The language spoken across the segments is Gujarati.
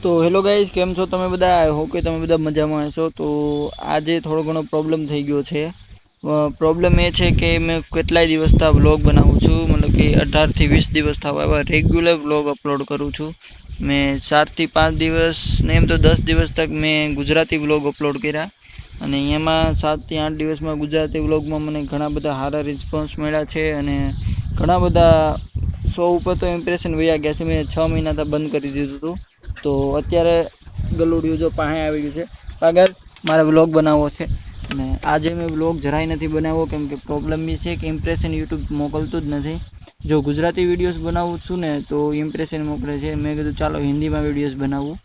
તો હેલો ગાઈઝ, કેમ છો તમે બધા? આઈ હોપ કે તમે બધા મજામાં હશો. તો આજે થોડો ઘણો પ્રોબ્લેમ થઈ ગયો છે. પ્રોબ્લેમ એ છે કે મેં કેટલાય દિવસથી વ્લોગ બનાવું છું, મતલબ કે 18 થી 20 દિવસ થવા આવ્યા રેગ્યુલર વ્લોગ અપલોડ કરું છું. મેં 4 થી 5 દિવસ ને એમ તો 10 દિવસ તક મેં ગુજરાતી વ્લોગ અપલોડ કર્યા, અને એમાં 7 થી 8 દિવસમાં ગુજરાતી વ્લોગમાં મને ઘણા બધા સારા રિસ્પોન્સ મળ્યા છે, અને ઘણા બધા 100 ઉપર તો ઇમ્પ્રેશન વયા ગયા છે. મેં 6 મહિના તો બંધ કરી દીધું હતું. તો અત્યારે ગલુડિયું જો પાસે આવી ગયું છે. આગળ મારે વ્લોગ બનાવવો છે, અને આજે મેં વ્લોગ જરાય નથી બનાવ્યો, કેમ કે પ્રોબ્લેમ એ છે કે ઇમ્પ્રેશન યુટ્યુબ મોકલતું જ નથી. જો ગુજરાતી વિડીયોઝ બનાવું છું ને તો ઇમ્પ્રેશન મોકલે છે. મેં કીધું ચાલો હિન્દીમાં વિડીયોઝ બનાવું.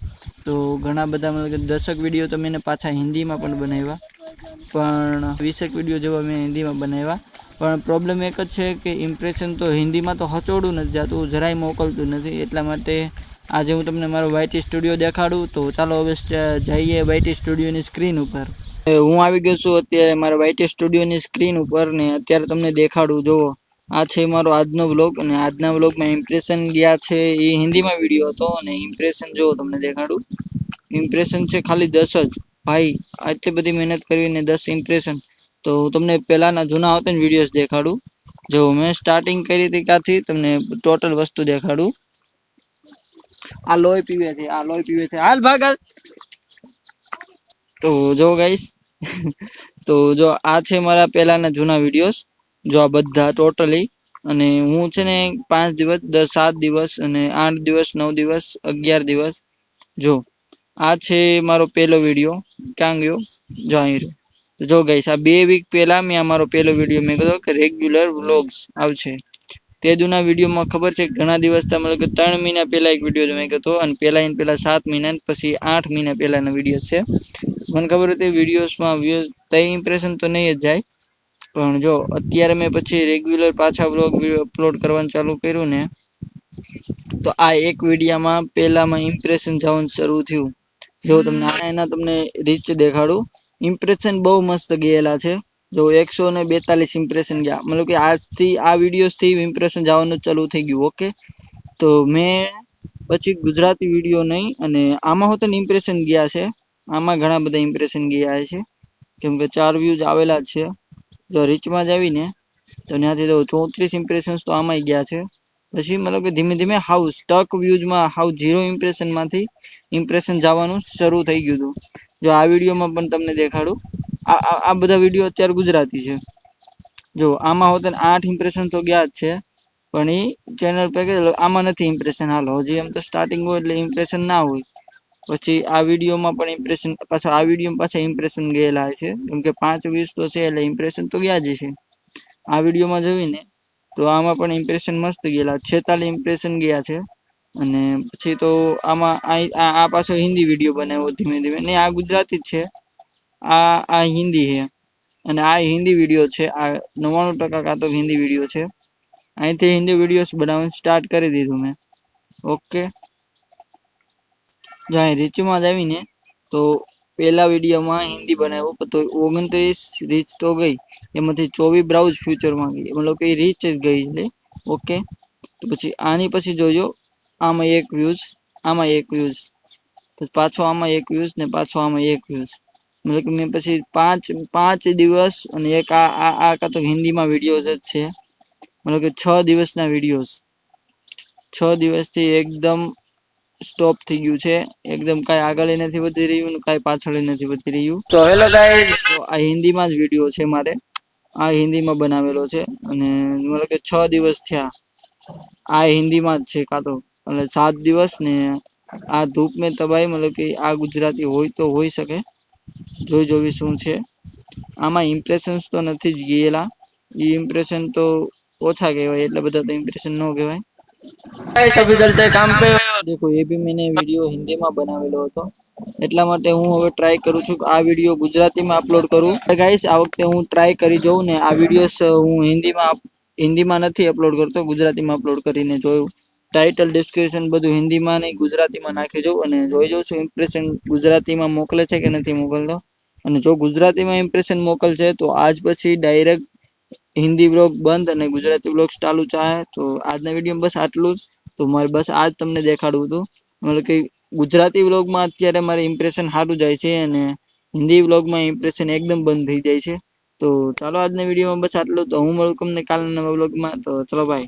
તો ઘણા બધા મતલબ કે 10 વિડીયો તો મેં પાછા હિન્દીમાં પણ બનાવ્યા, પણ 20 વિડીયો જેવા મેં હિન્દીમાં બનાવ્યા. પણ પ્રોબ્લેમ એક જ છે કે ઇમ્પ્રેશન તો હિન્દીમાં તો હચોડું નથી જતું, જરાય મોકલતું નથી. એટલા માટે આજે હું તમને મારો વાયટી સ્ટુડિયો દેખાડું. તો ચાલો હવે જઈએ વાયટી સ્ટુડિયોની સ્ક્રીન ઉપર. હું આવી ગયો છું અત્યારે મારા વાયટી સ્ટુડિયોની સ્ક્રીન ઉપર, ને અત્યારે તમને દેખાડું. જુઓ, આ છે મારો આજનો વ્લોગ, અને આજના વ્લોગમાં ઇમ્પ્રેશન ગયા છે એ હિન્દીમાં વિડીયો હતો, અને ઇમ્પ્રેશન જો તમને દેખાડું. ઇમ્પ્રેશન છે ખાલી 10 જ. ભાઈ, આટલી બધી મહેનત કરીને 10 ઇમ્પ્રેશન. તો હું તમને પહેલાના જૂના આવતા ને વિડીયોઝ દેખાડું. જો મેં સ્ટાર્ટિંગ કરી હતી ત્યાંથી તમને ટોટલ વસ્તુ દેખાડું. આ લોહી પીવે છે, આ લોહી પીવે છે, હાલ ભાગ હાલ. તો જો ગાઈસ, તો જો આ છે મારા પહેલાના જૂના વિડીયોઝ. જો આ બધા ટોટલી, અને હું છે ને 5 દિવસ 7 દિવસ અને 8 દિવસ 9 દિવસ 11 દિવસ. જો આ છે મારો પહેલો વિડીયો. ક્યાં ગયો? જો અહીં રહ્યો. જો ગાઈસ, આ 2 વીક પહેલા મેં અમારો પહેલો વિડીયો મેં કીધો કે રેગ્યુલર વ્લોગ્સ આવશે. તે જૂના વિડીયોમાં ખબર છે ઘણા દિવસ મતલબ કે 3 મહિના પહેલા એક વિડીયો મેં કીધો, અને પહેલા 7 મહિના પછી 8 મહિના પહેલાનો વિડીયો છે. મને ખબર હતી વિડીયોઝમાં વ્યૂઝ તઈ ઇમ્પ્રેશન તો નહીં જ જાય, પણ જો અત્યારે મેં પછી રેગ્યુલર પાછા વ્લોગ અપલોડ કરવાનું ચાલુ કર્યું ને, તો આ એક વિડીયામાં પહેલામાં ઇમ્પ્રેશન જવાનું શરૂ થયું. જો તમને એના તમને રીચ દેખાડું. ઇમ્પ્રેશન બહુ મસ્ત ગયેલા છે. જો 142 ઇમ્પ્રેશન ગયા, મતલબ કે આજથી આ વિડીયોઝથી ઇમ્પ્રેશન જવાનું ચાલુ થઈ ગયું. ઓકે, તો મેં પછી ગુજરાતી વિડીયો નહીં, અને આમાં હોત ને ઇમ્પ્રેશન ગયા છે. આમાં ઘણા બધા ઇમ્પ્રેશન ગયા છે, કેમ કે 4 વ્યૂઝ આવેલા જ છે. જો રીચમાં જ આવીને તો ત્યાંથી તો 34 ઇમ્પ્રેશન તો આમાંય ગયા છે. પછી મતલબ કે ધીમે ધીમે હાવ સ્ટક વ્યુઝમાં હાવ 0 ઇમ્પ્રેશનમાંથી ઇમ્પ્રેશન જવાનું શરૂ થઈ ગયું હતું. જો આ વિડીયોમાં પણ તમને દેખાડું. આ બધા વિડીયો અત્યારે ગુજરાતી છે. જો આમાં હોત ને 8 ઇમ્પ્રેશન તો ગયા જ છે, પણ એ ચેનલ પર આમાં નથી ઇમ્પ્રેશન. હાલો, હજી એમ તો સ્ટાર્ટિંગ હોય એટલે ઇમ્પ્રેશન ના હોય. પછી આ વિડીયોમાં પણ ઇમ્પ્રેશન, પાછા આ વિડીયોમાં પાછા ઇમ્પ્રેશન ગયેલા છે, કેમ કે 5 વ્યૂઝ તો છે એટલે ઇમ્પ્રેશન તો ગયા જ છે. આ વિડીયોમાં જોઈ ને તો આમાં પણ ઇમ્પ્રેશન મસ્ત ગયેલા, 46 ઇમ્પ્રેશન ગયા છે. અને પછી તો આમાં આ પાછો હિન્દી વિડીયો બનાવ્યો ધીમે ધીમે. ને આ ગુજરાતી જ છે, આ હિન્દી છે, અને આ હિન્દી વિડીયો છે. આ 99% કાં તો હિન્દી વિડીયો છે. અહીંથી હિન્દી વિડીયોઝ બનાવવાનું સ્ટાર્ટ કરી દીધું મેં. ઓકે, જો અહીં રીચમાં જ આવીને તો પહેલા વિડીયોમાં હિન્દી બનાવ્યો તો 29 રીચ તો ગઈ, એમાંથી 24 બ્રાઉઝ ફ્યુચરમાં ગઈ, મતલબ કે રીચ જ ગઈ છે. ઓકે, તો પછી આની પછી જોજો. આમાં 1 વ્યૂઝ, આમાં 1 વ્યૂઝ, પાછો આમાં 1 વ્યૂઝ, ને પાછો આમાં 1 વ્યૂઝ. મતલબ કે મેં પછી 5 દિવસ અને એક આ કાં તો હિન્દીમાં વિડીયોઝ જ છે. મતલબ કે 6 દિવસના વિડીયોઝ, 6 દિવસથી એકદમ સ્ટોપ થઈ ગયું છે. એકદમ કાંઈ આગળ નથી વધી રહ્યું ને કાંઈ પાછળ નથી વધી રહ્યું. તો હેલો ગાઈસ, આ હિન્દીમાં જ વિડીયો છે મારે. આ હિન્દીમાં બનાવેલો છે, અને મતલબ કે 6 દિવસ થયા. આ હિન્દીમાં જ છે, કાં તો એટલે 7 દિવસ ને આ ધૂપ મેં તબાહી. મતલબ કે આ ગુજરાતી હોય તો હોઈ શકે. જોવી શું છે આમાં. ઇમ્પ્રેશન્સ તો નથી જ ગયેલા. એ ઇમ્પ્રેશન તો ઓછા કહેવાય, એટલે બધા તો ઇમ્પ્રેશન ન કહેવાય. અભી ચલતે કામ પે. દેખો, એ ભી મેને વિડીયો હિન્દીમાં બનાવેલો હતો, એટલા માટે હું હવે ટ્રાય કરું છું કે આ વિડીયો ગુજરાતીમાં અપલોડ કરું. ગાઈસ, આ વખતે હું ટ્રાય કરી જોઉં ને આ વિડીયોઝ હું હિન્દીમાં નથી અપલોડ કરતો, ગુજરાતીમાં અપલોડ કરીને જોયું. ટાઇટલ ડિસ્ક્રિપ્શન બધું હિન્દીમાં નહીં ગુજરાતીમાં નાખી જોઉં, અને જોઈ જોઉં છું ઇમ્પ્રેશન ગુજરાતીમાં મોકલે છે કે નથી મોકલતો. અને જો ગુજરાતીમાં ઇમ્પ્રેશન મોકલશે તો આજ પછી ડાયરેક્ટ હિન્દી વ્લોગ બંધ અને ગુજરાતી વ્લોગ્સ ચાલુ થાય. તો આજના વિડીયો બસ આટલું જ. તો મારે બસ આજ તમને દેખાડવું હતું, મતલબ કે ગુજરાતી વ્લોગમાં અત્યારે મારે ઇમ્પ્રેશન સારું જાય છે અને હિન્દી વ્લોગમાં ઇમ્પ્રેશન એકદમ બંધ થઈ જાય છે. તો ચાલો આજના વિડીયોમાં બસ આટલું. તો હું મળું તમને કાલના વ્લોગમાં. તો ચલો ભાઈ.